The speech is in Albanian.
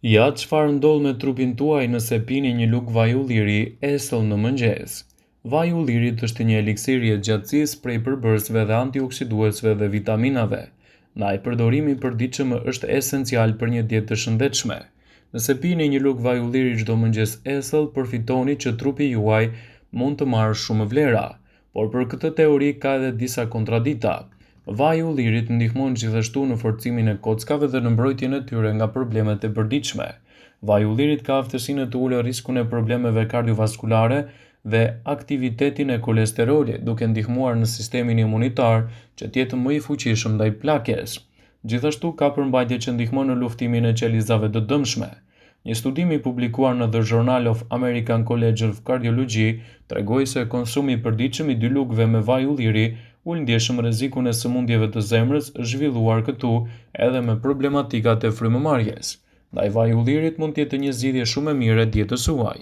Ja çfarë ndodh me trupin tuaj nëse pini një lugë vaj ulliri esëll në mëngjes. Vaji i ullirit është një eliksir i gjatësisë prej përbërësve dhe antioksiduesve dhe vitaminave. Ndaj përdorimi i përditshëm është esencial për një dietë të shëndetshme. Nëse pini një lugë vaj ulliri çdo mëngjes esëll, përfitoni që trupi juaj mund të marrë shumë vlera, por për këtë teori ka edhe disa kontradikta. Vaji i ullirit ndihmon gjithashtu në forcimin e kockave dhe në mbrojtjen e tyre nga problemet e përditshme. Vaji i ullirit ka aftësinë të ulë riskun e problemeve kardiovaskulare dhe aktivitetin e kolesterolit, duke ndihmuar në sistemin imunitar që të jetë më i fuqishëm ndaj plakjes. Gjithashtu ka përmbajtje që ndihmon në luftimin e qelizave të dëmshme. Një studim i publikuar në The Journal of American College of Cardiology tregoi se konsumi i përditshëm i dy lugëve me vaj ulliri ul ndjeshëm rrezikun e sëmundjeve të zemrës, zhvilluar këtu edhe me problematikat e frymëmarrjes. Ndaj vaji i ullirit mund të jetë një zgjidhje shumë e mirë e dietës suaj.